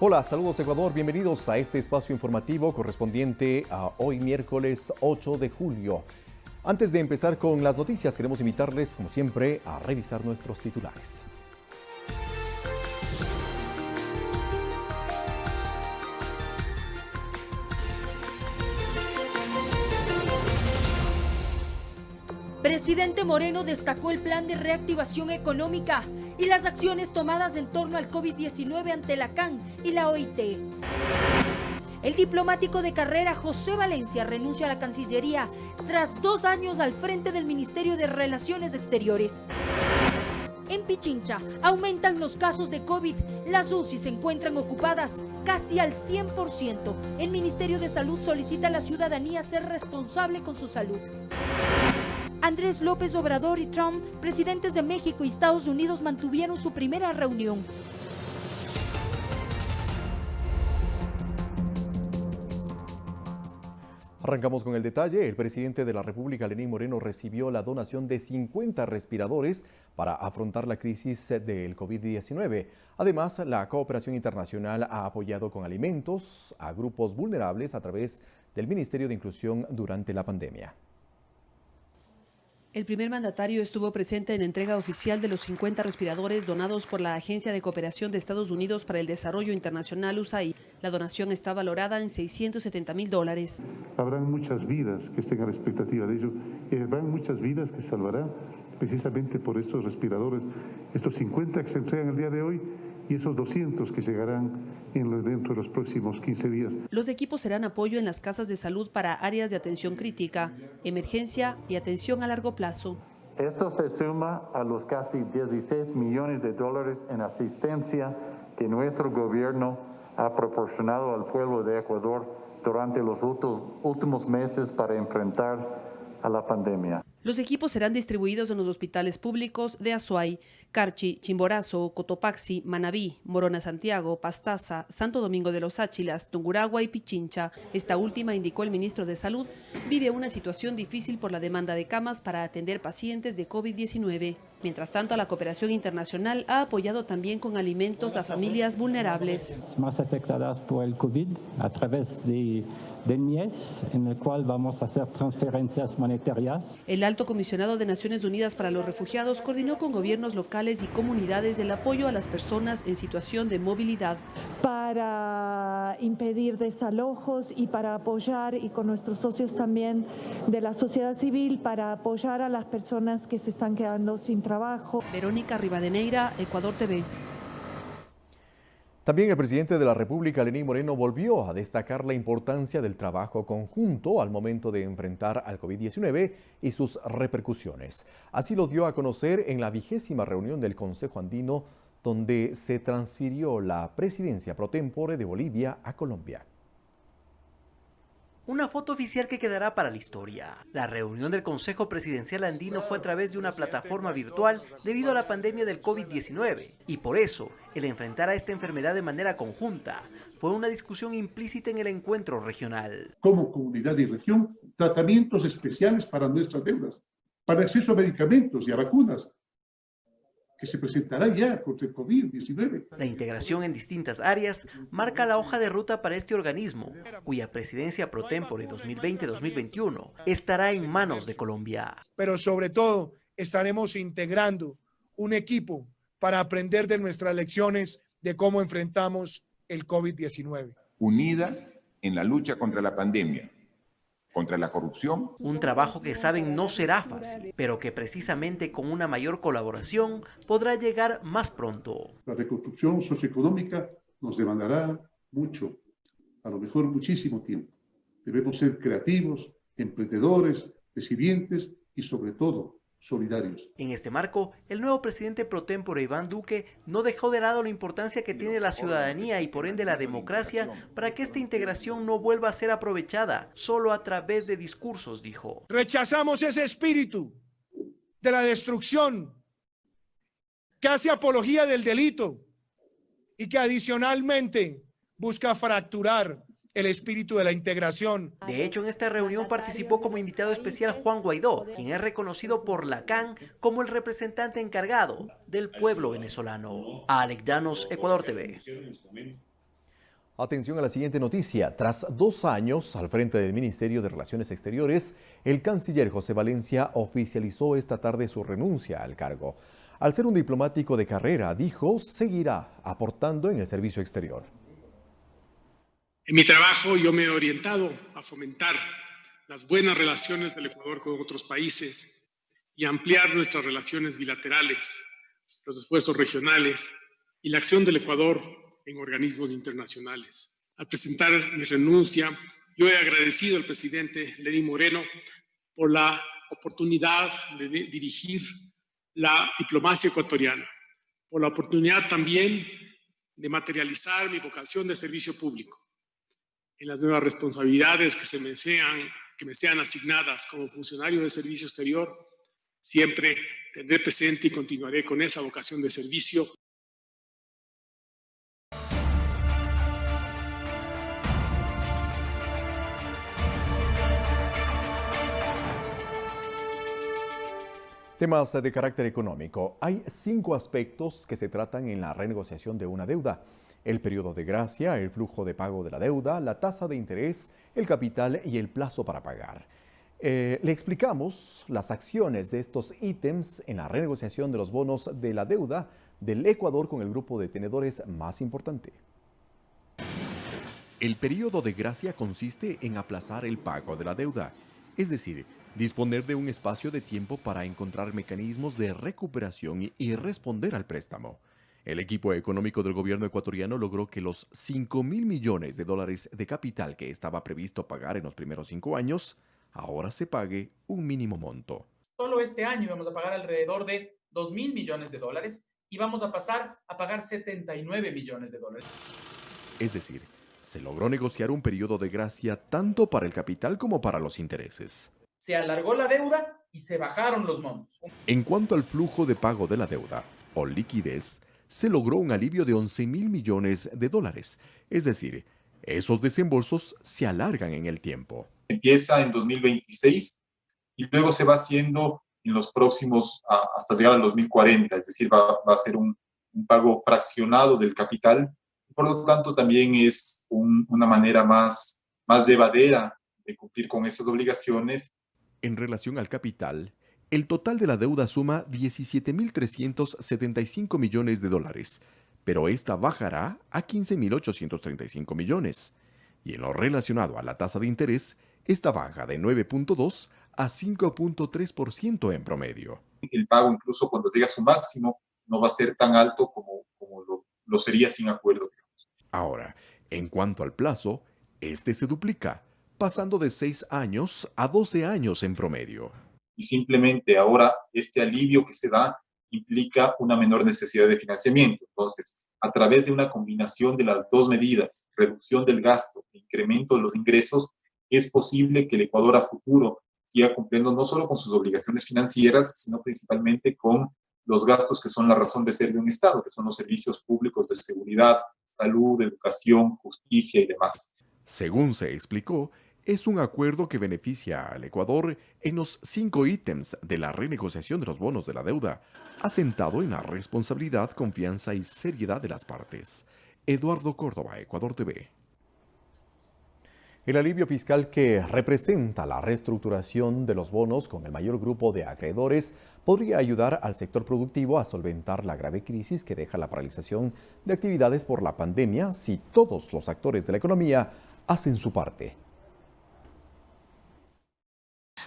Hola, saludos Ecuador, bienvenidos a este espacio informativo correspondiente a hoy miércoles 8 de julio. Antes de empezar con las noticias, queremos invitarles, como siempre, a revisar nuestros titulares. Presidente Moreno destacó el plan de reactivación económica y las acciones tomadas en torno al COVID-19 ante la CAN y la OIT. El diplomático de carrera José Valencia renuncia a la Cancillería tras 2 años al frente del Ministerio de Relaciones Exteriores. En Pichincha aumentan los casos de COVID, las UCI se encuentran ocupadas casi al 100%. El Ministerio de Salud solicita a la ciudadanía ser responsable con su salud. Andrés López Obrador y Trump, presidentes de México y Estados Unidos, mantuvieron su primera reunión. Arrancamos con el detalle. El presidente de la República, Lenín Moreno, recibió la donación de 50 respiradores para afrontar la crisis del COVID-19. Además, la cooperación internacional ha apoyado con alimentos a grupos vulnerables a través del Ministerio de Inclusión durante la pandemia. El primer mandatario estuvo presente en la entrega oficial de los 50 respiradores donados por la Agencia de Cooperación de Estados Unidos para el Desarrollo Internacional, USAID. La donación está valorada en $670,000. Habrán muchas vidas que estén a la expectativa de ello y habrán muchas vidas que salvarán precisamente por estos respiradores, estos 50 que se entregan el día de hoy y esos 200 que llegarán dentro de los próximos 15 días. Los equipos serán apoyo en las casas de salud para áreas de atención crítica, emergencia y atención a largo plazo. Esto se suma a los casi 16 millones de dólares en asistencia que nuestro gobierno ha proporcionado al pueblo de Ecuador durante los últimos meses para enfrentar a la pandemia. Los equipos serán distribuidos en los hospitales públicos de Azuay, Carchi, Chimborazo, Cotopaxi, Manabí, Morona Santiago, Pastaza, Santo Domingo de los Áchilas, Tungurahua y Pichincha. Esta última, indicó el ministro de Salud, vive una situación difícil por la demanda de camas para atender pacientes de COVID-19. Mientras tanto, la cooperación internacional ha apoyado también con alimentos a familias vulnerables. Más afectadas por el COVID a través del MIES, en el cual vamos a hacer transferencias monetarias. El alto comisionado de Naciones Unidas para los Refugiados coordinó con gobiernos locales y comunidades el apoyo a las personas en situación de movilidad. Para impedir desalojos y para apoyar, y con nuestros socios también de la sociedad civil, para apoyar a las personas que se están quedando sin trabajo. Verónica Rivadeneira, Ecuador TV. También el presidente de la República, Lenín Moreno, volvió a destacar la importancia del trabajo conjunto al momento de enfrentar al COVID-19 y sus repercusiones. Así lo dio a conocer en la 20ª reunión del Consejo Andino, donde se transfirió la presidencia pro tempore de Bolivia a Colombia. Una foto oficial que quedará para la historia. La reunión del Consejo Presidencial Andino fue a través de una plataforma virtual debido a la pandemia del COVID-19. Y por eso, el enfrentar a esta enfermedad de manera conjunta fue una discusión implícita en el encuentro regional. Como comunidad y región, tratamientos especiales para nuestras deudas, para acceso a medicamentos y a vacunas, que se presentará ya contra el COVID-19. La integración en distintas áreas marca la hoja de ruta para este organismo, cuya presidencia pro tempore 2020-2021 estará en manos de Colombia. Pero sobre todo, estaremos integrando un equipo para aprender de nuestras lecciones de cómo enfrentamos el COVID-19. Unida en la lucha contra la pandemia, contra la corrupción. Un trabajo que saben no será fácil, pero que precisamente con una mayor colaboración podrá llegar más pronto. La reconstrucción socioeconómica nos demandará mucho, a lo mejor muchísimo tiempo. Debemos ser creativos, emprendedores, resilientes y sobre todo solidarios. En este marco, el nuevo presidente pro tempore Iván Duque no dejó de lado la importancia que tiene la ciudadanía y por ende la democracia para que esta integración no vuelva a ser aprovechada solo a través de discursos, dijo. Rechazamos ese espíritu de la destrucción que hace apología del delito y que adicionalmente busca fracturar el espíritu de la integración. De hecho, en esta reunión participó como invitado especial Juan Guaidó, quien es reconocido por la CAN como el representante encargado del pueblo venezolano. Alec Llanos, Ecuador TV. Atención a la siguiente noticia. Tras 2 años al frente del Ministerio de Relaciones Exteriores, el canciller José Valencia oficializó esta tarde su renuncia al cargo. Al ser un diplomático de carrera, dijo, seguirá aportando en el servicio exterior. En mi trabajo yo me he orientado a fomentar las buenas relaciones del Ecuador con otros países y ampliar nuestras relaciones bilaterales, los esfuerzos regionales y la acción del Ecuador en organismos internacionales. Al presentar mi renuncia, yo he agradecido al presidente Lenín Moreno por la oportunidad de dirigir la diplomacia ecuatoriana, por la oportunidad también de materializar mi vocación de servicio público. En las nuevas responsabilidades que me sean asignadas como funcionario de servicio exterior, siempre tendré presente y continuaré con esa vocación de servicio. Temas de carácter económico. Hay 5 aspectos que se tratan en la renegociación de una deuda: el periodo de gracia, el flujo de pago de la deuda, la tasa de interés, el capital y el plazo para pagar. Le explicamos las acciones de estos ítems en la renegociación de los bonos de la deuda del Ecuador con el grupo de tenedores más importante. El periodo de gracia consiste en aplazar el pago de la deuda, es decir, disponer de un espacio de tiempo para encontrar mecanismos de recuperación y responder al préstamo. El equipo económico del gobierno ecuatoriano logró que los $5.000 millones de capital que estaba previsto pagar en los primeros 5 años, ahora se pague un mínimo monto. Solo este año vamos a pagar alrededor de $2.000 millones y vamos a pasar a pagar $79 millones. Es decir, se logró negociar un periodo de gracia tanto para el capital como para los intereses. Se alargó la deuda y se bajaron los montos. En cuanto al flujo de pago de la deuda, o liquidez, se logró un alivio de $11.000 millones. Es decir, esos desembolsos se alargan en el tiempo. Empieza en 2026 y luego se va haciendo en los próximos hasta llegar al 2040, es decir, va a ser un pago fraccionado del capital. Por lo tanto, también es una manera más llevadera de cumplir con esas obligaciones. En relación al capital, el total de la deuda suma $17.375 millones, pero esta bajará a $15.835 millones. Y en lo relacionado a la tasa de interés, esta baja de 9.2 a 5.3% en promedio. El pago, incluso cuando llegue a su máximo, no va a ser tan alto como lo sería sin acuerdo, digamos. Ahora, en cuanto al plazo, este se duplica, pasando de 6 años a 12 años en promedio. Y simplemente ahora este alivio que se da implica una menor necesidad de financiamiento. Entonces, a través de una combinación de las dos medidas, reducción del gasto e incremento de los ingresos, es posible que el Ecuador a futuro siga cumpliendo no solo con sus obligaciones financieras, sino principalmente con los gastos que son la razón de ser de un Estado, que son los servicios públicos de seguridad, salud, educación, justicia y demás. Según se explicó, es un acuerdo que beneficia al Ecuador en los 5 ítems de la renegociación de los bonos de la deuda, asentado en la responsabilidad, confianza y seriedad de las partes. Eduardo Córdoba, Ecuador TV. El alivio fiscal que representa la reestructuración de los bonos con el mayor grupo de acreedores podría ayudar al sector productivo a solventar la grave crisis que deja la paralización de actividades por la pandemia si todos los actores de la economía hacen su parte.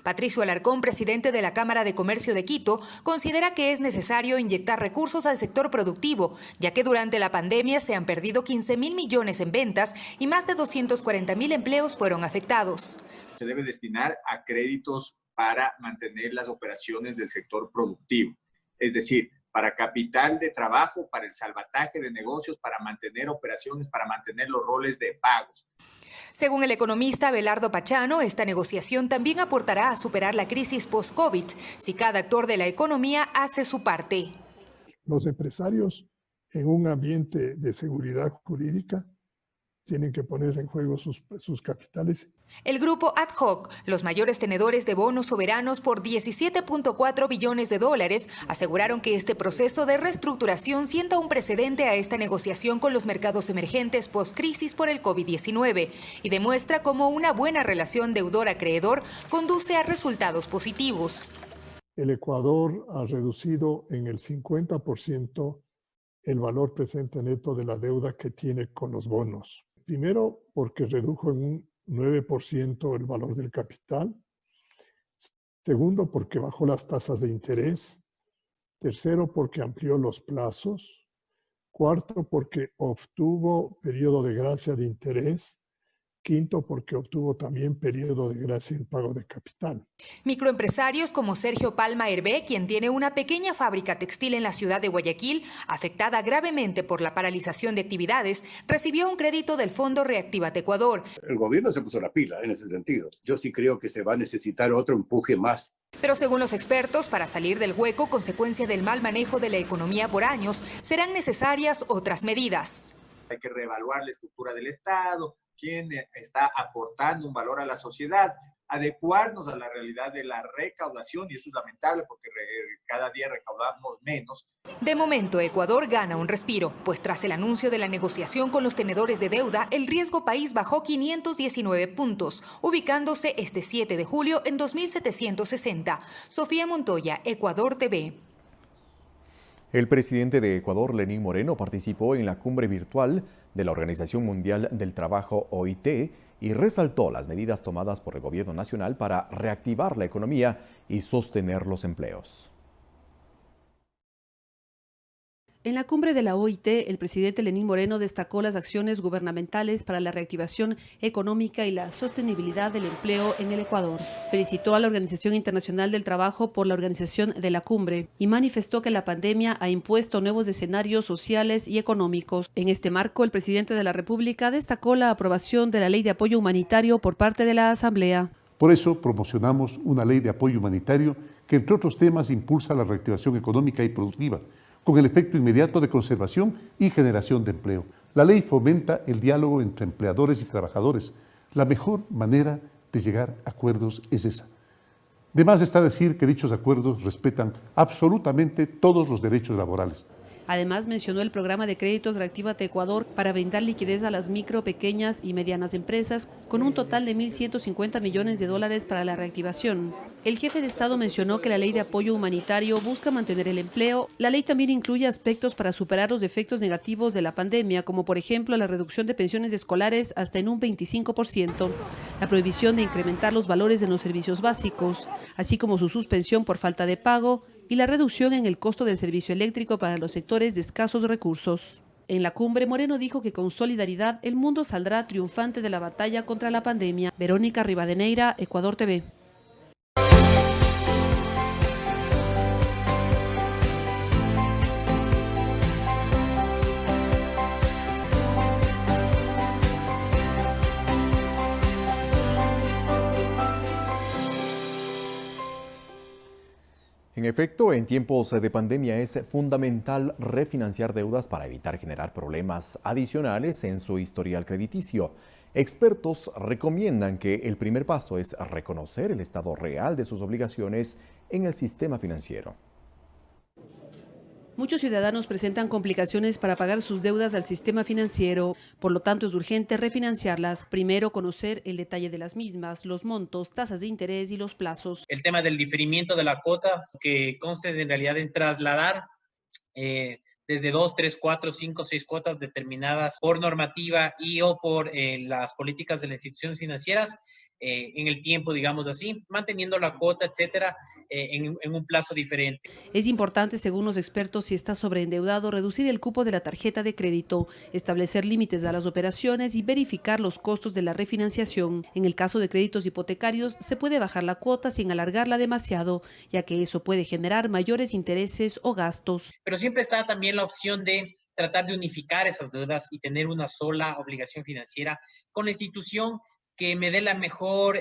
Patricio Alarcón, presidente de la Cámara de Comercio de Quito, considera que es necesario inyectar recursos al sector productivo, ya que durante la pandemia se han perdido 15.000 millones en ventas y más de 240.000 empleos fueron afectados. Se debe destinar a créditos para mantener las operaciones del sector productivo, es decir, para capital de trabajo, para el salvataje de negocios, para mantener operaciones, para mantener los roles de pagos. Según el economista Abelardo Pachano, esta negociación también aportará a superar la crisis post-COVID si cada actor de la economía hace su parte. Los empresarios en un ambiente de seguridad jurídica tienen que poner en juego sus capitales. El grupo Ad Hoc, los mayores tenedores de bonos soberanos por 17.4 billones de dólares, aseguraron que este proceso de reestructuración sienta un precedente a esta negociación con los mercados emergentes post-crisis por el COVID-19 y demuestra cómo una buena relación deudor-acreedor conduce a resultados positivos. El Ecuador ha reducido en el 50% el valor presente neto de la deuda que tiene con los bonos. Primero, porque redujo en un 9% el valor del capital. Segundo, porque bajó las tasas de interés. Tercero, porque amplió los plazos. Cuarto, porque obtuvo periodo de gracia de interés. Quinto, porque obtuvo también periodo de gracia en pago de capital. Microempresarios como Sergio Palma Hervé, quien tiene una pequeña fábrica textil en la ciudad de Guayaquil, afectada gravemente por la paralización de actividades, recibió un crédito del Fondo Reactívate Ecuador. El gobierno se puso la pila en ese sentido. Yo sí creo que se va a necesitar otro empuje más. Pero según los expertos, para salir del hueco consecuencia del mal manejo de la economía por años, serán necesarias otras medidas. Hay que reevaluar la estructura del Estado, quién está aportando un valor a la sociedad, adecuarnos a la realidad de la recaudación, y eso es lamentable porque cada día recaudamos menos. De momento, Ecuador gana un respiro, pues tras el anuncio de la negociación con los tenedores de deuda, el riesgo país bajó 519 puntos, ubicándose este 7 de julio en 2.760. Sofía Montoya, Ecuador TV. El presidente de Ecuador, Lenín Moreno, participó en la cumbre virtual de la Organización Mundial del Trabajo, OIT, y resaltó las medidas tomadas por el gobierno nacional para reactivar la economía y sostener los empleos. En la cumbre de la OIT, el presidente Lenín Moreno destacó las acciones gubernamentales para la reactivación económica y la sostenibilidad del empleo en el Ecuador. Felicitó a la Organización Internacional del Trabajo por la organización de la cumbre y manifestó que la pandemia ha impuesto nuevos escenarios sociales y económicos. En este marco, el presidente de la República destacó la aprobación de la Ley de Apoyo Humanitario por parte de la Asamblea. Por eso promocionamos una ley de apoyo humanitario que, entre otros temas, impulsa la reactivación económica y productiva, con el efecto inmediato de conservación y generación de empleo. La ley fomenta el diálogo entre empleadores y trabajadores. La mejor manera de llegar a acuerdos es esa. De más está decir que dichos acuerdos respetan absolutamente todos los derechos laborales. Además, mencionó el programa de créditos Reactívate Ecuador para brindar liquidez a las micro, pequeñas y medianas empresas con un total de 1.150 millones de dólares para la reactivación. El jefe de Estado mencionó que la ley de apoyo humanitario busca mantener el empleo. La ley también incluye aspectos para superar los efectos negativos de la pandemia, como por ejemplo la reducción de pensiones escolares hasta en un 25%, la prohibición de incrementar los valores en los servicios básicos, así como su suspensión por falta de pago, y la reducción en el costo del servicio eléctrico para los sectores de escasos recursos. En la cumbre, Moreno dijo que con solidaridad el mundo saldrá triunfante de la batalla contra la pandemia. Verónica Rivadeneira, Ecuador TV. En efecto, en tiempos de pandemia es fundamental refinanciar deudas para evitar generar problemas adicionales en su historial crediticio. Expertos recomiendan que el primer paso es reconocer el estado real de sus obligaciones en el sistema financiero. Muchos ciudadanos presentan complicaciones para pagar sus deudas al sistema financiero. Por lo tanto, es urgente refinanciarlas. Primero, conocer el detalle de las mismas, los montos, tasas de interés y los plazos. El tema del diferimiento de la cuota, que conste en realidad en trasladar desde 2, 3, 4, 5, 6 cuotas determinadas por normativa y o por las políticas de las instituciones financieras en el tiempo, digamos así, manteniendo la cuota, etcétera, en un plazo diferente. Es importante, según los expertos, si está sobreendeudado, reducir el cupo de la tarjeta de crédito, establecer límites a las operaciones y verificar los costos de la refinanciación. En el caso de créditos hipotecarios, se puede bajar la cuota sin alargarla demasiado, ya que eso puede generar mayores intereses o gastos. Pero siempre está también la opción de tratar de unificar esas deudas y tener una sola obligación financiera con la institución que me dé la mejor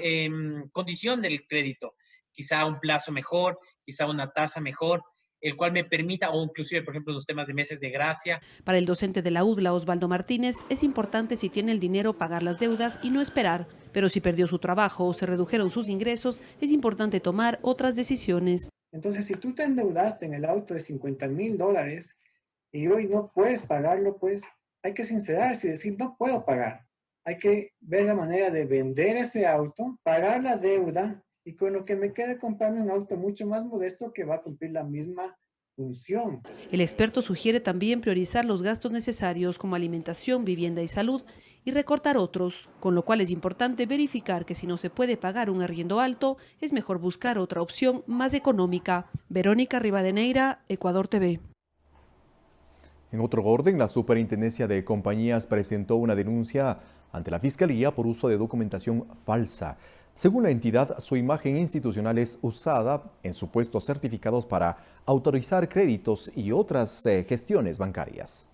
condición del crédito, quizá un plazo mejor, quizá una tasa mejor, el cual me permita, o inclusive, por ejemplo, los temas de meses de gracia. Para el docente de la UDLA, Osvaldo Martínez, es importante si tiene el dinero pagar las deudas y no esperar. Pero si perdió su trabajo o se redujeron sus ingresos, es importante tomar otras decisiones. Entonces, si tú te endeudaste en el auto de $50,000 y hoy no puedes pagarlo, pues hay que sincerarse y decir, no puedo pagar. Hay que ver la manera de vender ese auto, pagar la deuda y con lo que me quede comprarme un auto mucho más modesto que va a cumplir la misma función. El experto sugiere también priorizar los gastos necesarios como alimentación, vivienda y salud y recortar otros, con lo cual es importante verificar que si no se puede pagar un arriendo alto, es mejor buscar otra opción más económica. Verónica Rivadeneira, Ecuador TV. En otro orden, la Superintendencia de Compañías presentó una denuncia ante la Fiscalía por uso de documentación falsa. Según la entidad, su imagen institucional es usada en supuestos certificados para autorizar créditos y otras gestiones bancarias.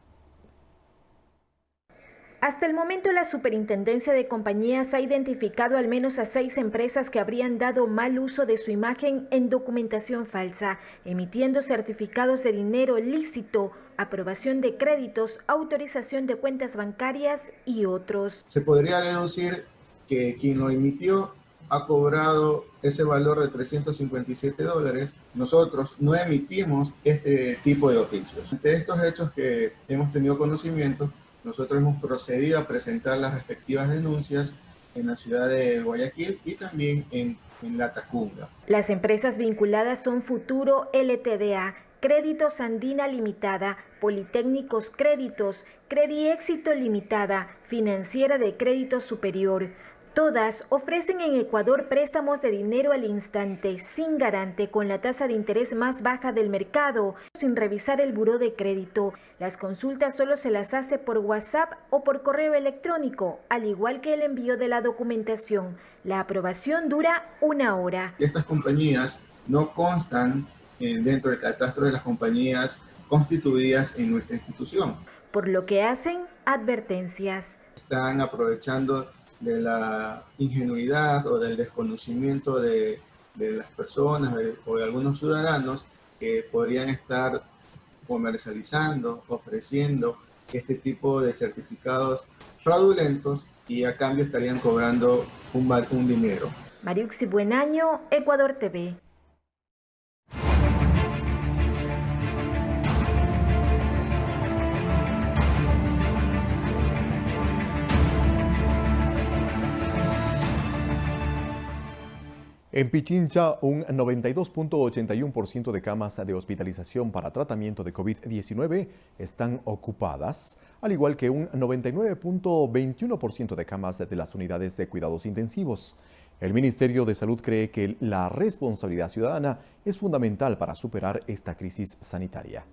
Hasta el momento, la Superintendencia de Compañías ha identificado al menos a 6 empresas que habrían dado mal uso de su imagen en documentación falsa, emitiendo certificados de dinero lícito, aprobación de créditos, autorización de cuentas bancarias y otros. Se podría deducir que quien lo emitió ha cobrado ese valor de $357. Nosotros no emitimos este tipo de oficios. Ante estos hechos que hemos tenido conocimiento, nosotros hemos procedido a presentar las respectivas denuncias en la ciudad de Guayaquil y también en La Tacunga. Las empresas vinculadas son Futuro LTDA, Créditos Andina Limitada, Politécnicos Créditos, Crediéxito Limitada, Financiera de Crédito Superior. Todas ofrecen en Ecuador préstamos de dinero al instante, sin garante, con la tasa de interés más baja del mercado, sin revisar el buró de crédito. Las consultas solo se las hace por WhatsApp o por correo electrónico, al igual que el envío de la documentación. La aprobación dura 1 hora. Estas compañías no constan dentro del catastro de las compañías constituidas en nuestra institución. Por lo que hacen advertencias. Están aprovechando de la ingenuidad o del desconocimiento de las personas o de algunos ciudadanos que podrían estar comercializando, ofreciendo este tipo de certificados fraudulentos y a cambio estarían cobrando un dinero. Mariuxi Buenaño, Ecuador TV. En Pichincha, un 92.81% de camas de hospitalización para tratamiento de COVID-19 están ocupadas, al igual que un 99.21% de camas de las unidades de cuidados intensivos. El Ministerio de Salud cree que la responsabilidad ciudadana es fundamental para superar esta crisis sanitaria.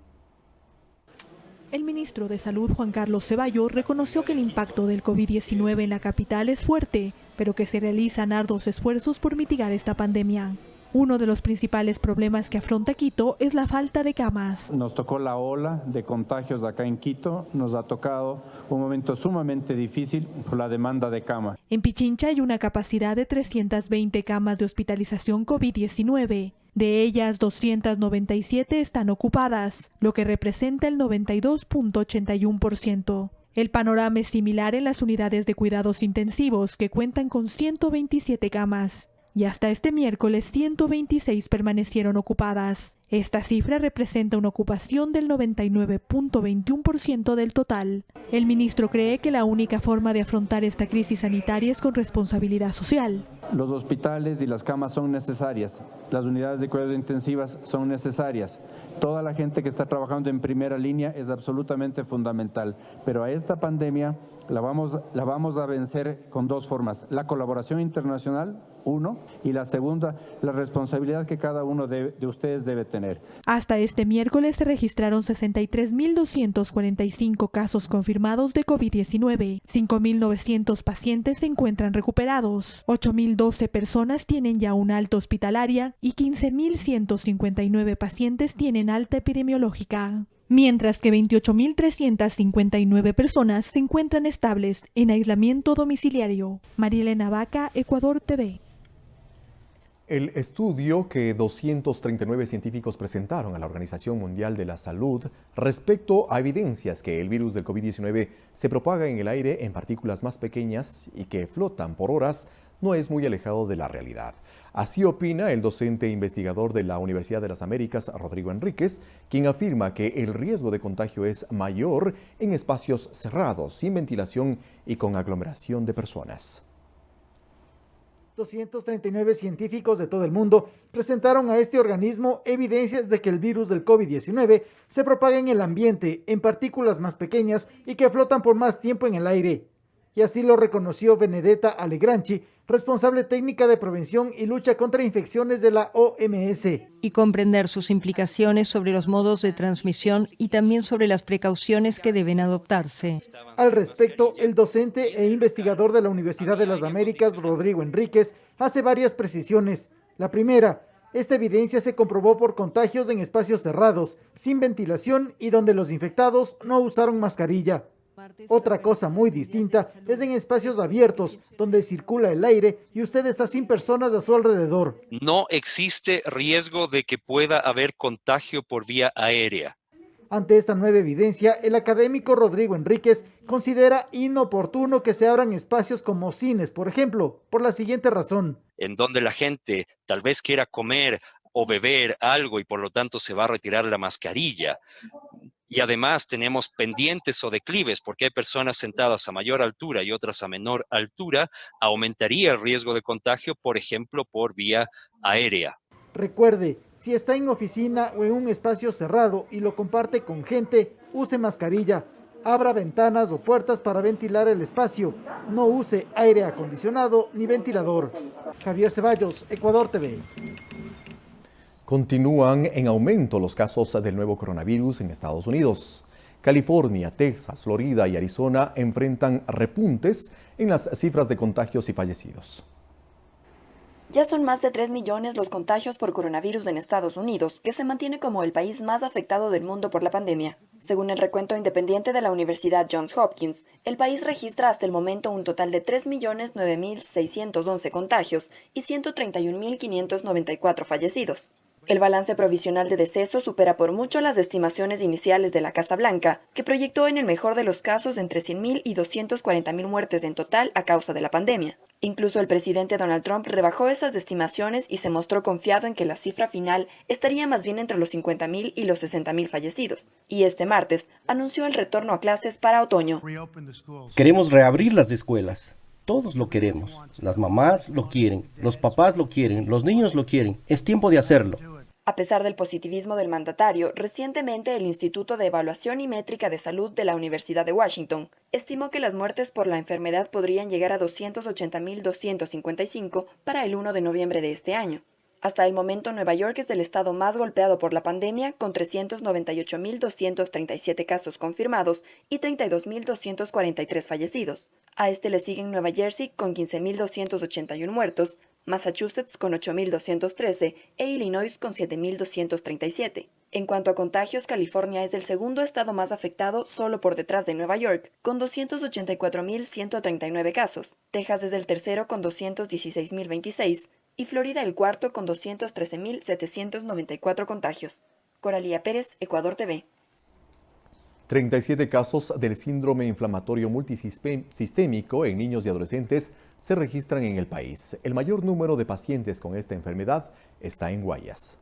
El ministro de Salud, Juan Carlos Ceballos, reconoció que el impacto del COVID-19 en la capital es fuerte, pero que se realizan arduos esfuerzos por mitigar esta pandemia. Uno de los principales problemas que afronta Quito es la falta de camas. Nos tocó la ola de contagios acá en Quito, nos ha tocado un momento sumamente difícil por la demanda de cama. En Pichincha hay una capacidad de 320 camas de hospitalización COVID-19. De ellas, 297 están ocupadas, lo que representa el 92.81%. El panorama es similar en las unidades de cuidados intensivos, que cuentan con 127 camas. Y hasta este miércoles 126 permanecieron ocupadas. Esta cifra representa una ocupación del 99.21% del total. El ministro cree que la única forma de afrontar esta crisis sanitaria es con responsabilidad social. Los hospitales y las camas son necesarias, las unidades de cuidados intensivas son necesarias. Toda la gente que está trabajando en primera línea es absolutamente fundamental, pero a esta pandemia la vamos a vencer con 2 formas: la colaboración internacional, 1, y la segunda, la responsabilidad que cada uno de ustedes debe tener. Hasta este miércoles se registraron 63.245 casos confirmados de COVID-19. 5.900 pacientes se encuentran recuperados. 8.012 personas tienen ya una alta hospitalaria y 15.159 pacientes tienen alta epidemiológica. Mientras que 28.359 personas se encuentran estables en aislamiento domiciliario. Marielena Vaca, Ecuador TV. El estudio que 239 científicos presentaron a la Organización Mundial de la Salud respecto a evidencias que el virus del COVID-19 se propaga en el aire en partículas más pequeñas y que flotan por horas no es muy alejado de la realidad. Así opina el docente e investigador de la Universidad de las Américas, Rodrigo Enríquez, quien afirma que el riesgo de contagio es mayor en espacios cerrados, sin ventilación y con aglomeración de personas. 239 científicos de todo el mundo presentaron a este organismo evidencias de que el virus del COVID-19 se propaga en el ambiente en partículas más pequeñas y que flotan por más tiempo en el aire. Y así lo reconoció Benedetta Allegranchi, responsable técnica de prevención y lucha contra infecciones de la OMS. Y comprender sus implicaciones sobre los modos de transmisión y también sobre las precauciones que deben adoptarse. Al respecto, el docente e investigador de la Universidad de las Américas, Rodrigo Enríquez, hace varias precisiones. La primera, esta evidencia se comprobó por contagios en espacios cerrados, sin ventilación y donde los infectados no usaron mascarilla. Otra cosa muy distinta es en espacios abiertos, donde circula el aire y usted está sin personas a su alrededor. No existe riesgo de que pueda haber contagio por vía aérea. Ante esta nueva evidencia, el académico Rodrigo Enríquez considera inoportuno que se abran espacios como cines, por ejemplo, por la siguiente razón. En donde la gente tal vez quiera comer o beber algo y por lo tanto se va a retirar la mascarilla. Y además tenemos pendientes o declives porque hay personas sentadas a mayor altura y otras a menor altura, aumentaría el riesgo de contagio, por ejemplo, por vía aérea. Recuerde, si está en oficina o en un espacio cerrado y lo comparte con gente, use mascarilla. Abra ventanas o puertas para ventilar el espacio. No use aire acondicionado ni ventilador. Javier Ceballos, Ecuador TV. Continúan en aumento los casos del nuevo coronavirus en Estados Unidos. California, Texas, Florida y Arizona enfrentan repuntes en las cifras de contagios y fallecidos. Ya son más de 3 millones los contagios por coronavirus en Estados Unidos, que se mantiene como el país más afectado del mundo por la pandemia. Según el recuento independiente de la Universidad Johns Hopkins, el país registra hasta el momento un total de 3.009.611 contagios y 131.594 fallecidos. El balance provisional de decesos supera por mucho las estimaciones iniciales de la Casa Blanca, que proyectó en el mejor de los casos entre 100.000 y 240.000 muertes en total a causa de la pandemia. Incluso el presidente Donald Trump rebajó esas estimaciones y se mostró confiado en que la cifra final estaría más bien entre los 50.000 y los 60.000 fallecidos. Y este martes anunció el retorno a clases para otoño. Queremos reabrir las escuelas. Todos lo queremos. Las mamás lo quieren, los papás lo quieren, los niños lo quieren. Es tiempo de hacerlo. A pesar del positivismo del mandatario, recientemente el Instituto de Evaluación y Métrica de Salud de la Universidad de Washington estimó que las muertes por la enfermedad podrían llegar a 280.255 para el 1 de noviembre de este año. Hasta el momento, Nueva York es el estado más golpeado por la pandemia, con 398.237 casos confirmados y 32.243 fallecidos. A este le siguen Nueva Jersey con 15.281 muertos, Massachusetts con 8.213 e Illinois con 7.237. En cuanto a contagios, California es el segundo estado más afectado, solo por detrás de Nueva York, con 284.139 casos. Texas es el tercero con 216.026 y Florida el cuarto con 213.794 contagios. Coralía Pérez, Ecuador TV. 37 casos del síndrome inflamatorio multisistémico en niños y adolescentes se registran en el país. El mayor número de pacientes con esta enfermedad está en Guayas.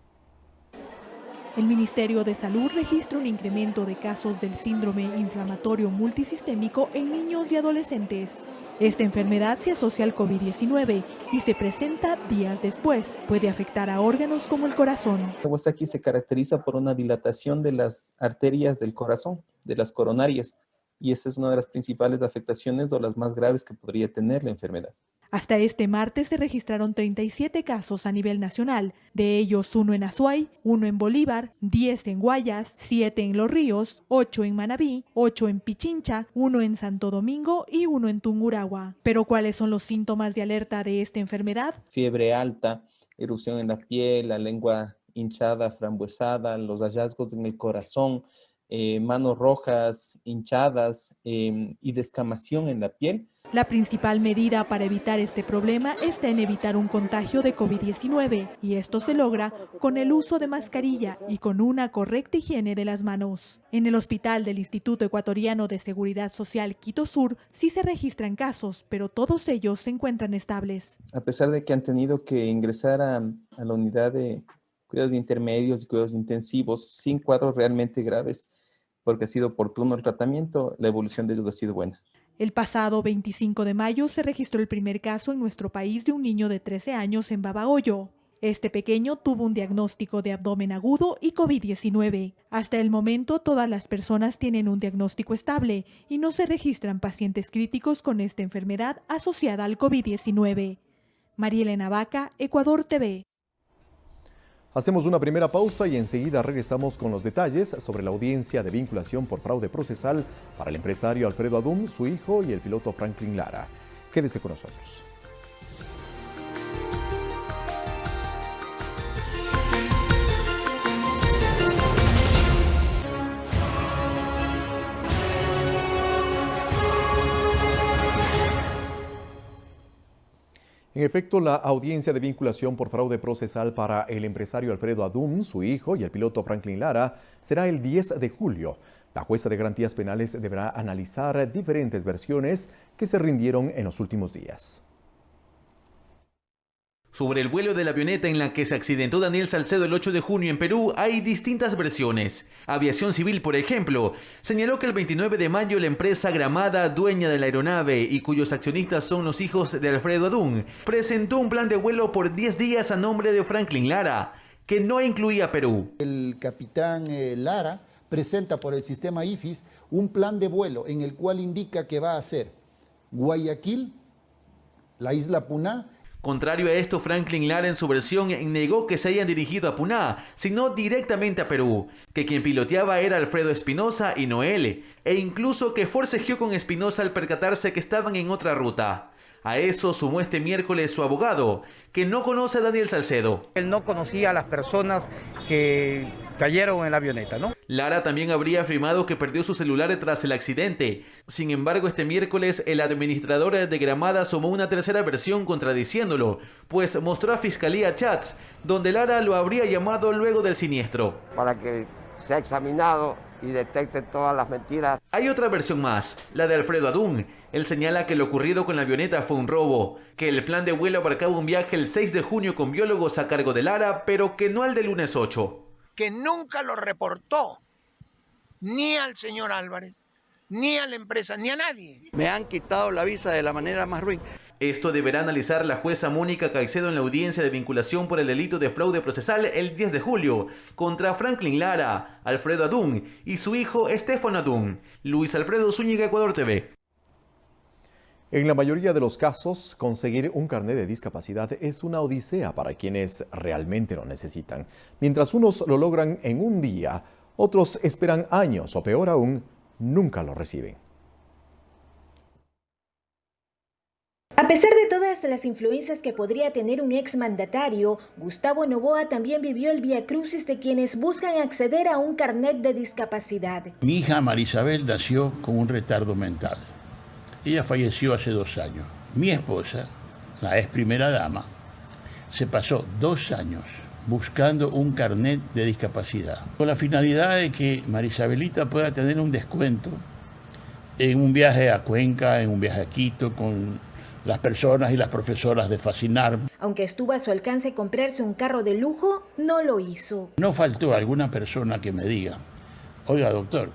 El Ministerio de Salud registra un incremento de casos del síndrome inflamatorio multisistémico en niños y adolescentes. Esta enfermedad se asocia al COVID-19 y se presenta días después. Puede afectar a órganos como el corazón. Kawasaki se caracteriza por una dilatación de las arterias del corazón, de las coronarias, y esa es una de las principales afectaciones o las más graves que podría tener la enfermedad. Hasta este martes se registraron 37 casos a nivel nacional, de ellos 1 en Azuay, 1 en Bolívar, 10 en Guayas, 7 en Los Ríos, 8 en Manabí, 8 en Pichincha, 1 en Santo Domingo y 1 en Tungurahua. ¿Pero cuáles son los síntomas de alerta de esta enfermedad? Fiebre alta, erupción en la piel, la lengua hinchada, frambuesada, los hallazgos en el corazón, manos rojas, hinchadas y descamación en la piel. La principal medida para evitar este problema está en evitar un contagio de COVID-19 y esto se logra con el uso de mascarilla y con una correcta higiene de las manos. En el hospital del Instituto Ecuatoriano de Seguridad Social Quito Sur sí se registran casos, pero todos ellos se encuentran estables. A pesar de que han tenido que ingresar a la unidad de cuidados intermedios y cuidados intensivos sin cuadros realmente graves, porque ha sido oportuno el tratamiento, la evolución de ellos ha sido buena. El pasado 25 de mayo se registró el primer caso en nuestro país de un niño de 13 años en Babahoyo. Este pequeño tuvo un diagnóstico de abdomen agudo y COVID-19. Hasta el momento, todas las personas tienen un diagnóstico estable y no se registran pacientes críticos con esta enfermedad asociada al COVID-19. Marielena Vaca, Ecuador TV. Hacemos una primera pausa y enseguida regresamos con los detalles sobre la audiencia de vinculación por fraude procesal para el empresario Alfredo Adún, su hijo y el piloto Franklin Lara. Quédese con nosotros. En efecto, la audiencia de vinculación por fraude procesal para el empresario Alfredo Adún, su hijo y el piloto Franklin Lara será el 10 de julio. La jueza de garantías penales deberá analizar diferentes versiones que se rindieron en los últimos días. Sobre el vuelo de la avioneta en la que se accidentó Daniel Salcedo el 8 de junio en Perú hay distintas versiones. Aviación Civil, por ejemplo, señaló que el 29 de mayo la empresa Gramada, dueña de la aeronave y cuyos accionistas son los hijos de Alfredo Adún, presentó un plan de vuelo por 10 días a nombre de Franklin Lara, que no incluía Perú. El capitán Lara presenta por el sistema IFIS un plan de vuelo en el cual indica que va a hacer Guayaquil, la isla Puná. Contrario a esto, Franklin Lara en su versión negó que se hayan dirigido a Puná, sino directamente a Perú, que quien piloteaba era Alfredo Espinosa y no él, e incluso que forcejeó con Espinosa al percatarse que estaban en otra ruta. A eso sumó este miércoles su abogado, que no conoce a Daniel Salcedo. Él no conocía a las personas que cayeron en la avioneta, ¿no? Lara también habría afirmado que perdió su celular tras el accidente. Sin embargo, este miércoles el administrador de Gramada sumó una tercera versión contradiciéndolo, pues mostró a Fiscalía chats, donde Lara lo habría llamado luego del siniestro. Para que sea examinado y detecte todas las mentiras. Hay otra versión más, la de Alfredo Adún. Él señala que lo ocurrido con la avioneta fue un robo, que el plan de vuelo abarcaba un viaje el 6 de junio con biólogos a cargo de Lara, pero que no al del lunes 8. Que nunca lo reportó ni al señor Álvarez, ni a la empresa, ni a nadie. Me han quitado la visa de la manera más ruin. Esto deberá analizar la jueza Mónica Caicedo en la audiencia de vinculación por el delito de fraude procesal el 10 de julio contra Franklin Lara, Alfredo Adún y su hijo Estefano Adún. Luis Alfredo Zúñiga, Ecuador TV. En la mayoría de los casos, conseguir un carnet de discapacidad es una odisea para quienes realmente lo necesitan. Mientras unos lo logran en un día, otros esperan años o peor aún, nunca lo reciben. A pesar de todas las influencias que podría tener un exmandatario, Gustavo Noboa también vivió el viacrucis de quienes buscan acceder a un carnet de discapacidad. Mi hija Marisabel nació con un retardo mental. Ella falleció hace 2 años. Mi esposa, la ex primera dama, se pasó 2 años buscando un carnet de discapacidad, con la finalidad de que Marisabelita pueda tener un descuento en un viaje a Cuenca, en un viaje a Quito, con las personas y las profesoras de Fascinar. Aunque estuvo a su alcance comprarse un carro de lujo, no lo hizo. No faltó alguna persona que me diga, oiga doctor,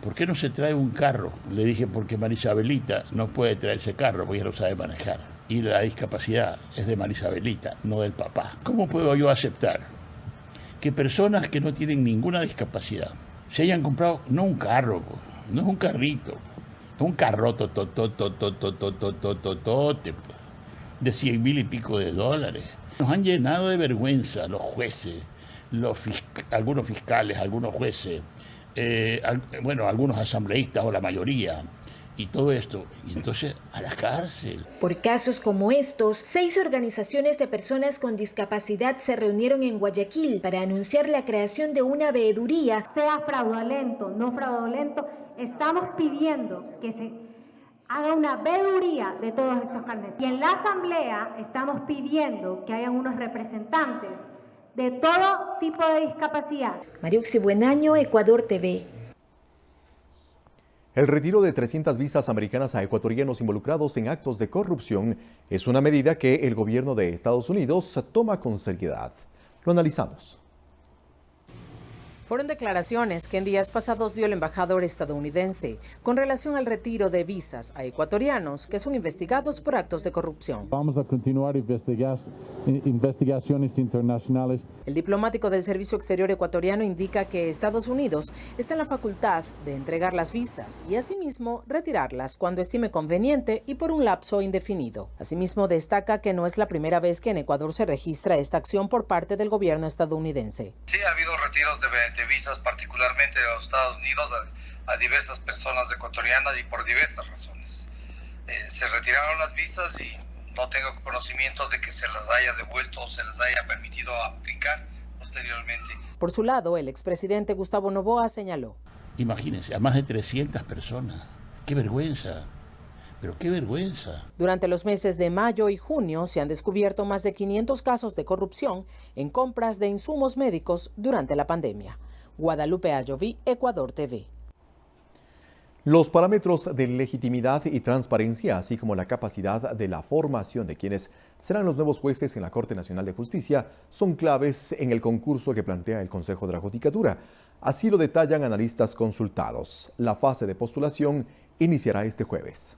¿por qué no se trae un carro? Le dije, porque Marisabelita no puede traerse carro, porque ella lo sabe manejar. Y la discapacidad es de Marisabelita, no del papá. ¿Cómo puedo yo aceptar que personas que no tienen ninguna discapacidad se hayan comprado, no un carro, no es un carrito, es un carroto de 100,000 y pico de dólares? Nos han llenado de vergüenza los jueces, algunos fiscales, algunos jueces, algunos asambleístas o la mayoría, y todo esto, y entonces a la cárcel. Por casos como estos, 6 organizaciones de personas con discapacidad se reunieron en Guayaquil para anunciar la creación de una veeduría. Sea fraudulento, no fraudulento, estamos pidiendo que se haga una veeduría de todos estos carnets. Y en la asamblea estamos pidiendo que hayan unos representantes de todo tipo de discapacidad. Mariuxi Buenaño, Ecuador TV. El retiro de 300 visas americanas a ecuatorianos involucrados en actos de corrupción es una medida que el gobierno de Estados Unidos toma con seriedad. Lo analizamos. Fueron declaraciones que en días pasados dio el embajador estadounidense con relación al retiro de visas a ecuatorianos que son investigados por actos de corrupción. Vamos a continuar investigaciones internacionales. El diplomático del Servicio Exterior ecuatoriano indica que Estados Unidos está en la facultad de entregar las visas y asimismo retirarlas cuando estime conveniente y por un lapso indefinido. Asimismo destaca que no es la primera vez que en Ecuador se registra esta acción por parte del gobierno estadounidense. Sí, ha habido retiros de visas, particularmente de los Estados Unidos, a diversas personas ecuatorianas y por diversas razones. Se retiraron las visas y no tengo conocimiento de que se las haya devuelto o se les haya permitido aplicar posteriormente. Por su lado, el expresidente Gustavo Noboa señaló: Imagínense, a más de 300 personas. ¡Qué vergüenza! Pero qué vergüenza. Durante los meses de mayo y junio se han descubierto más de 500 casos de corrupción en compras de insumos médicos durante la pandemia. Guadalupe Ayoví, Ecuador TV. Los parámetros de legitimidad y transparencia, así como la capacidad de la formación de quienes serán los nuevos jueces en la Corte Nacional de Justicia, son claves en el concurso que plantea el Consejo de la Judicatura. Así lo detallan analistas consultados. La fase de postulación iniciará este jueves.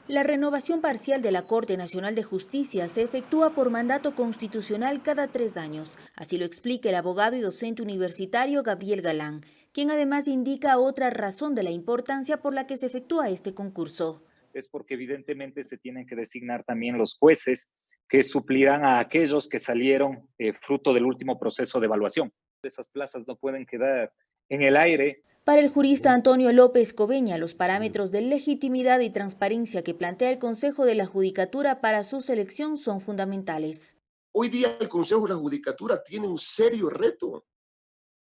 La renovación parcial de la Corte Nacional de Justicia se efectúa por mandato constitucional cada 3 años. Así lo explica el abogado y docente universitario Gabriel Galán, quien además indica otra razón de la importancia por la que se efectúa este concurso. Es porque evidentemente se tienen que designar también los jueces que suplirán a aquellos que salieron fruto del último proceso de evaluación. Esas plazas no pueden quedar en el aire. Para el jurista Antonio López Cobeña, los parámetros de legitimidad y transparencia que plantea el Consejo de la Judicatura para su selección son fundamentales. Hoy día el Consejo de la Judicatura tiene un serio reto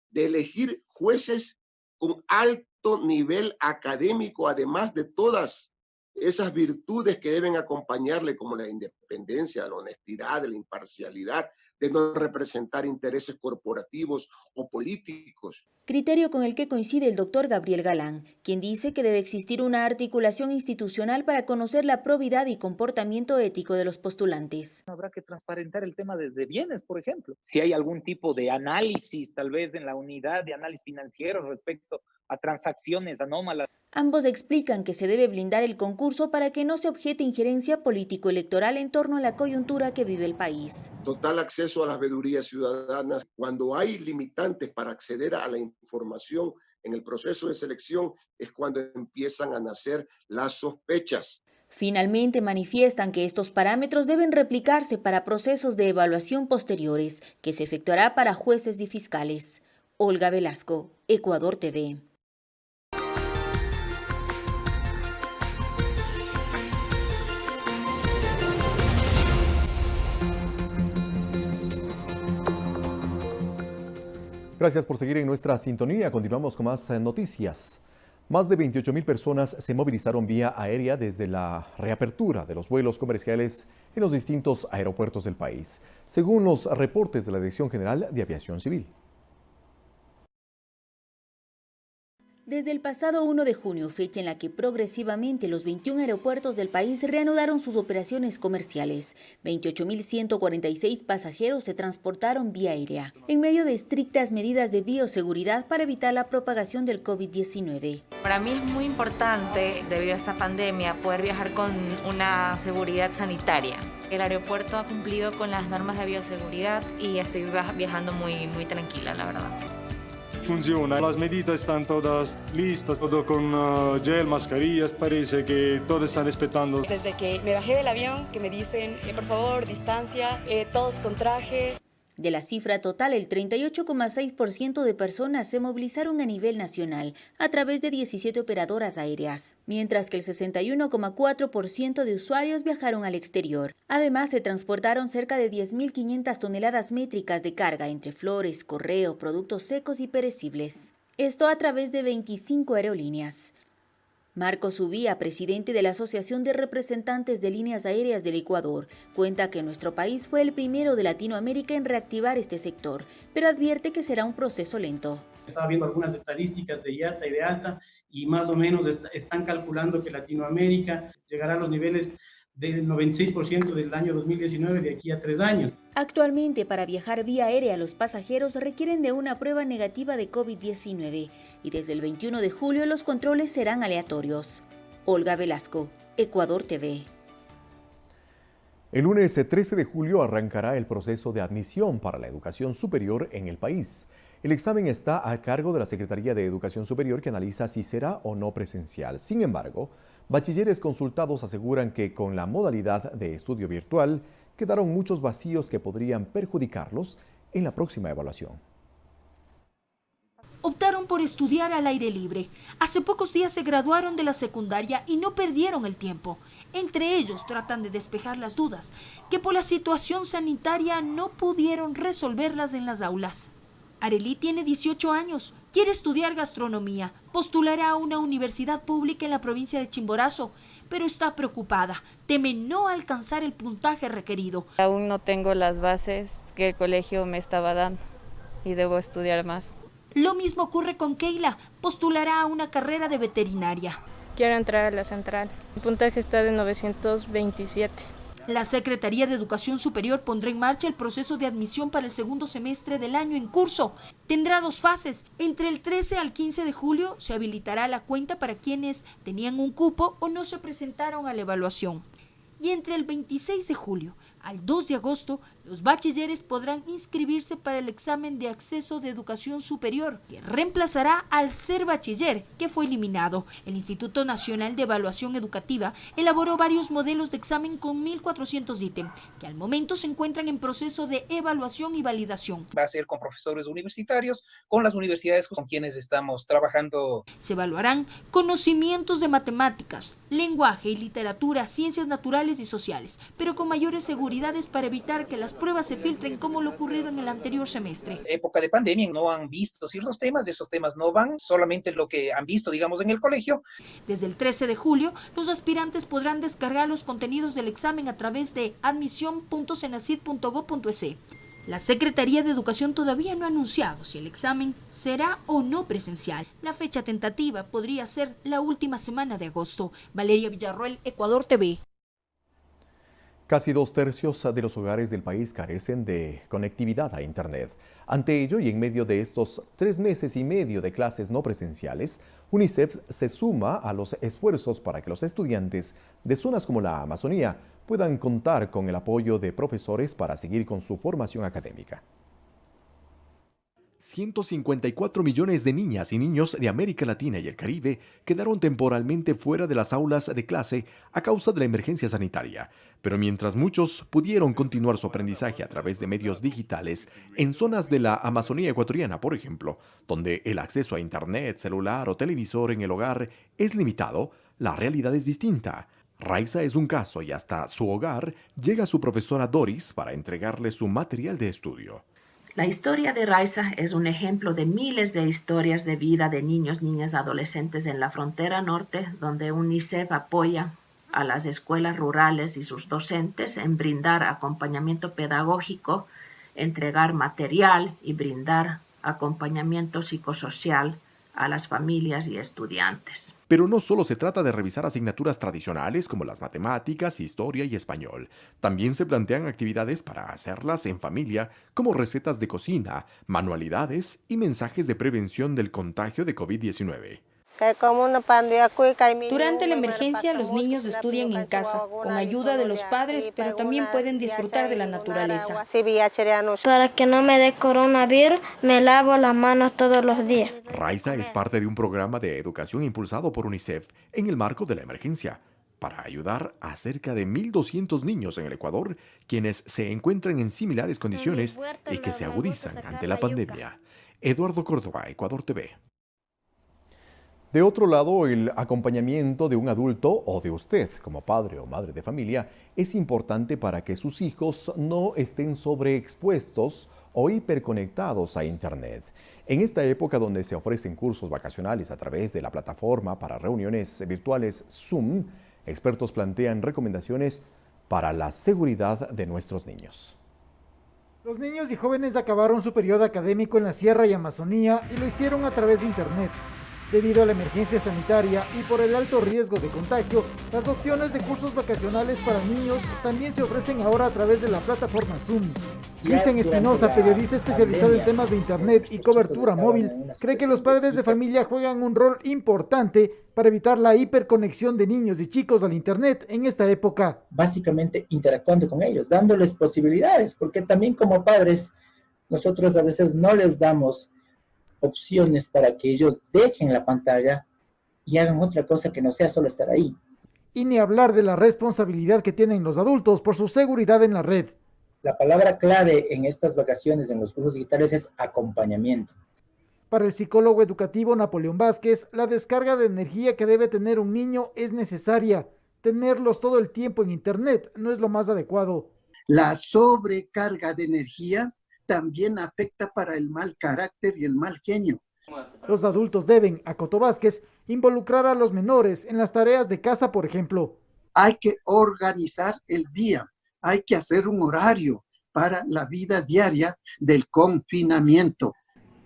de elegir jueces con alto nivel académico, además de todas esas virtudes que deben acompañarle, como la independencia, la honestidad, la imparcialidad, de no representar intereses corporativos o políticos. Criterio con el que coincide el doctor Gabriel Galán, quien dice que debe existir una articulación institucional para conocer la probidad y comportamiento ético de los postulantes. Habrá que transparentar el tema de bienes, por ejemplo. Si hay algún tipo de análisis, tal vez en la unidad de análisis financiero respecto a transacciones anómalas. Ambos explican que se debe blindar el concurso para que no se objete injerencia político-electoral en torno a la coyuntura que vive el país. Total acceso a las veedurías ciudadanas. Cuando hay limitantes para acceder a la información en el proceso de selección es cuando empiezan a nacer las sospechas. Finalmente manifiestan que estos parámetros deben replicarse para procesos de evaluación posteriores, que se efectuará para jueces y fiscales. Olga Velasco, Ecuador TV. Gracias por seguir en nuestra sintonía. Continuamos con más noticias. Más de 28.000 personas se movilizaron vía aérea desde la reapertura de los vuelos comerciales en los distintos aeropuertos del país, según los reportes de la Dirección General de Aviación Civil. Desde el pasado 1 de junio, fecha en la que progresivamente los 21 aeropuertos del país reanudaron sus operaciones comerciales, 28.146 pasajeros se transportaron vía aérea, en medio de estrictas medidas de bioseguridad para evitar la propagación del COVID-19. Para mí es muy importante, debido a esta pandemia, poder viajar con una seguridad sanitaria. El aeropuerto ha cumplido con las normas de bioseguridad y estoy viajando muy tranquila, la verdad. Funciona, las medidas están todas listas, todo con gel, mascarillas, parece que todos están respetando. Desde que me bajé del avión, que me dicen, por favor, distancia, todos con trajes. De la cifra total, el 38,6% de personas se movilizaron a nivel nacional a través de 17 operadoras aéreas, mientras que el 61,4% de usuarios viajaron al exterior. Además, se transportaron cerca de 10.500 toneladas métricas de carga entre flores, correo, productos secos y perecibles. Esto a través de 25 aerolíneas. Marcos Ubía, presidente de la Asociación de Representantes de Líneas Aéreas del Ecuador, cuenta que nuestro país fue el primero de Latinoamérica en reactivar este sector, pero advierte que será un proceso lento. Estaba viendo algunas estadísticas de IATA y de ALTA y más o menos están calculando que Latinoamérica llegará a los niveles del 96% del año 2019 de aquí a 3 años. Actualmente, para viajar vía aérea, los pasajeros requieren de una prueba negativa de COVID-19 y desde el 21 de julio los controles serán aleatorios. Olga Velasco, Ecuador TV. El lunes 13 de julio arrancará el proceso de admisión para la educación superior en el país. El examen está a cargo de la Secretaría de Educación Superior, que analiza si será o no presencial. Sin embargo, bachilleres consultados aseguran que con la modalidad de estudio virtual quedaron muchos vacíos que podrían perjudicarlos en la próxima evaluación. Optaron por estudiar al aire libre. Hace pocos días se graduaron de la secundaria y no perdieron el tiempo. Entre ellos tratan de despejar las dudas, que por la situación sanitaria no pudieron resolverlas en las aulas. Arely tiene 18 años, quiere estudiar gastronomía, postulará a una universidad pública en la provincia de Chimborazo, pero está preocupada, teme no alcanzar el puntaje requerido. Aún no tengo las bases que el colegio me estaba dando y debo estudiar más. Lo mismo ocurre con Keila, postulará a una carrera de veterinaria. Quiero entrar a la central, el puntaje está de 927. La Secretaría de Educación Superior pondrá en marcha el proceso de admisión para el segundo semestre del año en curso. Tendrá 2 fases. Entre el 13 al 15 de julio se habilitará la cuenta para quienes tenían un cupo o no se presentaron a la evaluación. Y entre el 26 de julio al 2 de agosto, los bachilleres podrán inscribirse para el examen de acceso de educación superior, que reemplazará al Ser Bachiller, que fue eliminado. El Instituto Nacional de Evaluación Educativa elaboró varios modelos de examen con 1.400 ítems, que al momento se encuentran en proceso de evaluación y validación. Va a ser con profesores universitarios, con las universidades con quienes estamos trabajando. Se evaluarán conocimientos de matemáticas, lenguaje y literatura, ciencias naturales y sociales, pero con mayores seguridades para evitar que las pruebas se filtren como lo ocurrido en el anterior semestre. Época de pandemia, no han visto ciertos temas, esos temas no van, solamente lo que han visto, digamos, en el colegio. Desde el 13 de julio, los aspirantes podrán descargar los contenidos del examen a través de admisión.senacid.gov.es. La Secretaría de Educación todavía no ha anunciado si el examen será o no presencial. La fecha tentativa podría ser la última semana de agosto. Valeria Villarroel, Ecuador TV. Casi 2/3 de los hogares del país carecen de conectividad a Internet. Ante ello, y en medio de estos 3 meses y medio de clases no presenciales, UNICEF se suma a los esfuerzos para que los estudiantes de zonas como la Amazonía puedan contar con el apoyo de profesores para seguir con su formación académica. 154 millones de niñas y niños de América Latina y el Caribe quedaron temporalmente fuera de las aulas de clase a causa de la emergencia sanitaria. Pero mientras muchos pudieron continuar su aprendizaje a través de medios digitales, en zonas de la Amazonía ecuatoriana, por ejemplo, donde el acceso a internet, celular o televisor en el hogar es limitado, la realidad es distinta. Raiza es un caso y hasta su hogar llega su profesora Doris para entregarle su material de estudio. La historia de Raiza es un ejemplo de miles de historias de vida de niños, niñas, adolescentes en la frontera norte, donde UNICEF apoya a las escuelas rurales y sus docentes en brindar acompañamiento pedagógico, entregar material y brindar acompañamiento psicosocial a las familias y estudiantes. Pero no solo se trata de revisar asignaturas tradicionales como las matemáticas, historia y español. También se plantean actividades para hacerlas en familia, como recetas de cocina, manualidades y mensajes de prevención del contagio de COVID-19. Durante la emergencia, los niños estudian en casa, con ayuda de los padres, pero también pueden disfrutar de la naturaleza. Para que no me dé coronavirus, me lavo las manos todos los días. Raiza es parte de un programa de educación impulsado por UNICEF en el marco de la emergencia, para ayudar a cerca de 1.200 niños en el Ecuador, quienes se encuentran en similares condiciones y que se agudizan ante la pandemia. Eduardo Córdoba, Ecuador TV. De otro lado, el acompañamiento de un adulto o de usted como padre o madre de familia es importante para que sus hijos no estén sobreexpuestos o hiperconectados a Internet. En esta época donde se ofrecen cursos vacacionales a través de la plataforma para reuniones virtuales Zoom, expertos plantean recomendaciones para la seguridad de nuestros niños. Los niños y jóvenes acabaron su periodo académico en la Sierra y Amazonía y lo hicieron a través de Internet. Debido a la emergencia sanitaria y por el alto riesgo de contagio, las opciones de cursos vacacionales para niños también se ofrecen ahora a través de la plataforma Zoom. Cristian Espinosa, periodista especializado en temas de Internet y cobertura móvil, cree que los padres de familia juegan un rol importante para evitar la hiperconexión de niños y chicos al Internet en esta época. Básicamente interactuando con ellos, dándoles posibilidades, porque también como padres nosotros a veces no les damos opciones para que ellos dejen la pantalla y hagan otra cosa que no sea solo estar ahí. Y ni hablar de la responsabilidad que tienen los adultos por su seguridad en la red. La palabra clave en estas vacaciones, en los cursos digitales, es acompañamiento. Para el psicólogo educativo Napoleón Vázquez, la descarga de energía que debe tener un niño es necesaria. Tenerlos todo el tiempo en Internet no es lo más adecuado. La sobrecarga de energía también afecta para el mal carácter y el mal genio. Los adultos deben, acotó Vázquez, involucrar a los menores en las tareas de casa, por ejemplo. Hay que organizar el día, hay que hacer un horario para la vida diaria del confinamiento.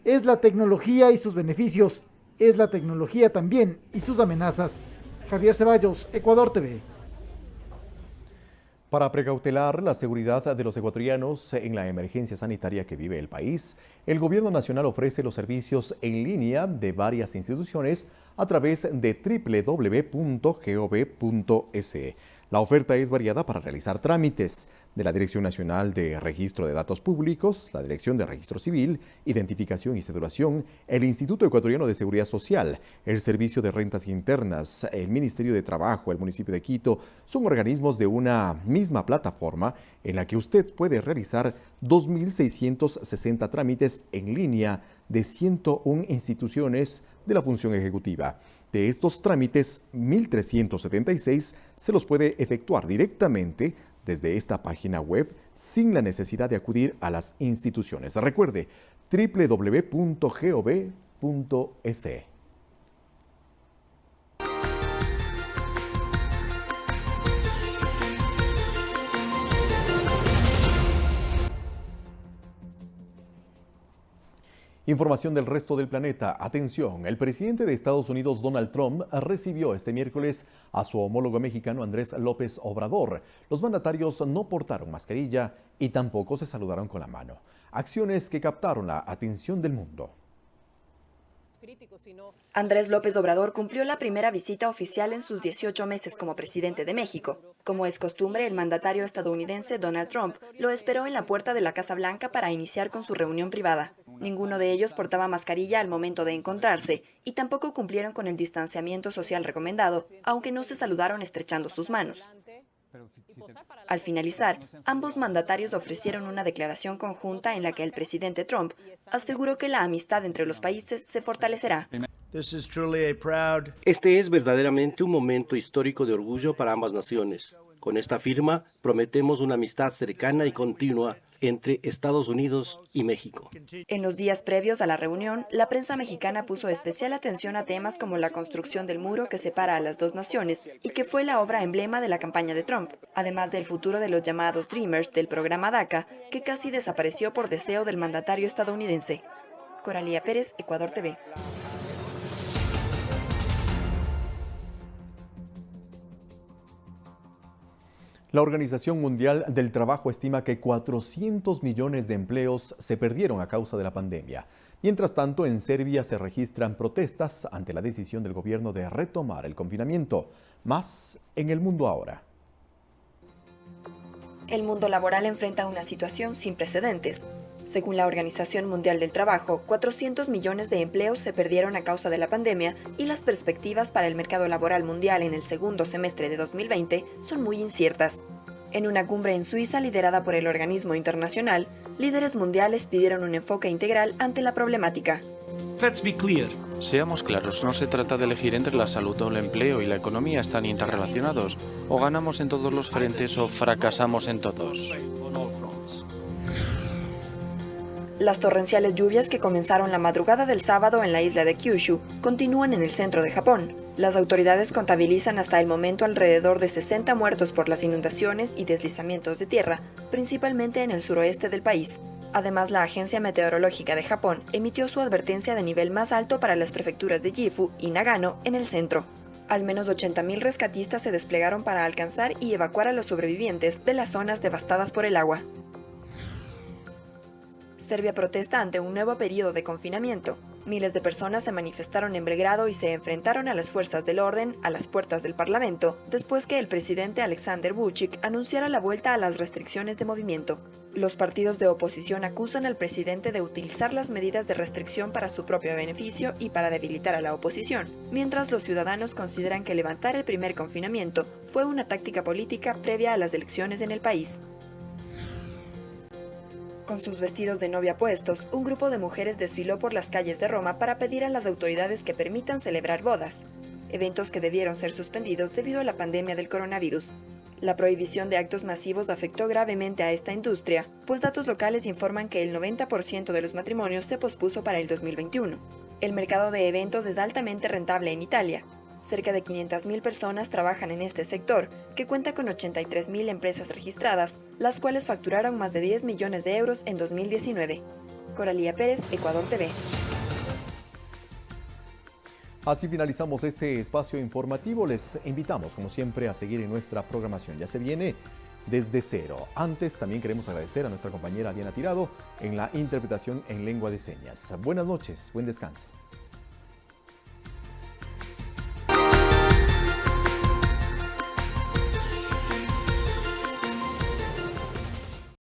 Es la tecnología y sus beneficios, es la tecnología también y sus amenazas. Javier Ceballos, Ecuador TV. Para precautelar la seguridad de los ecuatorianos en la emergencia sanitaria que vive el país, el Gobierno Nacional ofrece los servicios en línea de varias instituciones a través de www.gov.es. La oferta es variada para realizar trámites de la Dirección Nacional de Registro de Datos Públicos, la Dirección de Registro Civil, Identificación y Cedulación, el Instituto Ecuatoriano de Seguridad Social, el Servicio de Rentas Internas, el Ministerio de Trabajo, el municipio de Quito. Son organismos de una misma plataforma en la que usted puede realizar 2.660 trámites en línea de 101 instituciones de la función ejecutiva. De estos trámites, 1.376 se los puede efectuar directamente desde esta página web sin la necesidad de acudir a las instituciones. Recuerde, www.gov.es. Información del resto del planeta. Atención, el presidente de Estados Unidos, Donald Trump, recibió este miércoles a su homólogo mexicano, Andrés López Obrador. Los mandatarios no portaron mascarilla y tampoco se saludaron con la mano. Acciones que captaron la atención del mundo. Andrés López Obrador cumplió la primera visita oficial en sus 18 meses como presidente de México. Como es costumbre, el mandatario estadounidense Donald Trump lo esperó en la puerta de la Casa Blanca para iniciar con su reunión privada. Ninguno de ellos portaba mascarilla al momento de encontrarse y tampoco cumplieron con el distanciamiento social recomendado, aunque no se saludaron estrechando sus manos. Al finalizar, ambos mandatarios ofrecieron una declaración conjunta en la que el presidente Trump aseguró que la amistad entre los países se fortalecerá. Este es verdaderamente un momento histórico de orgullo para ambas naciones. Con esta firma prometemos una amistad cercana y continua entre Estados Unidos y México. En los días previos a la reunión, la prensa mexicana puso especial atención a temas como la construcción del muro que separa a las dos naciones y que fue la obra emblema de la campaña de Trump, además del futuro de los llamados Dreamers del programa DACA, que casi desapareció por deseo del mandatario estadounidense. Coralía Pérez, Ecuador TV. La Organización Mundial del Trabajo estima que 400 millones de empleos se perdieron a causa de la pandemia. Mientras tanto, en Serbia se registran protestas ante la decisión del gobierno de retomar el confinamiento. Más en El Mundo Ahora. El mundo laboral enfrenta una situación sin precedentes. Según la Organización Mundial del Trabajo, 400 millones de empleos se perdieron a causa de la pandemia y las perspectivas para el mercado laboral mundial en el segundo semestre de 2020 son muy inciertas. En una cumbre en Suiza liderada por el organismo internacional, líderes mundiales pidieron un enfoque integral ante la problemática. Seamos claros, no se trata de elegir entre la salud o el empleo y la economía están interrelacionados. O ganamos en todos los frentes o fracasamos en todos. Las torrenciales lluvias que comenzaron la madrugada del sábado en la isla de Kyushu continúan en el centro de Japón. Las autoridades contabilizan hasta el momento alrededor de 60 muertos por las inundaciones y deslizamientos de tierra, principalmente en el suroeste del país. Además, la Agencia Meteorológica de Japón emitió su advertencia de nivel más alto para las prefecturas de Gifu y Nagano en el centro. Al menos 80.000 rescatistas se desplegaron para alcanzar y evacuar a los sobrevivientes de las zonas devastadas por el agua. Serbia protesta ante un nuevo periodo de confinamiento. Miles de personas se manifestaron en Belgrado y se enfrentaron a las fuerzas del orden a las puertas del Parlamento, después que el presidente Aleksandar Vučić anunciara la vuelta a las restricciones de movimiento. Los partidos de oposición acusan al presidente de utilizar las medidas de restricción para su propio beneficio y para debilitar a la oposición, mientras los ciudadanos consideran que levantar el primer confinamiento fue una táctica política previa a las elecciones en el país. Con sus vestidos de novia puestos, un grupo de mujeres desfiló por las calles de Roma para pedir a las autoridades que permitan celebrar bodas, eventos que debieron ser suspendidos debido a la pandemia del coronavirus. La prohibición de actos masivos afectó gravemente a esta industria, pues datos locales informan que el 90% de los matrimonios se pospuso para el 2021. El mercado de eventos es altamente rentable en Italia. Cerca de 500.000 personas trabajan en este sector, que cuenta con 83.000 empresas registradas, las cuales facturaron más de 10 millones de euros en 2019. Coralía Pérez, Ecuador TV. Así finalizamos este espacio informativo. Les invitamos, como siempre, a seguir en nuestra programación. Ya se viene Desde Cero. Antes, también queremos agradecer a nuestra compañera Diana Tirado en la interpretación en lengua de señas. Buenas noches, buen descanso.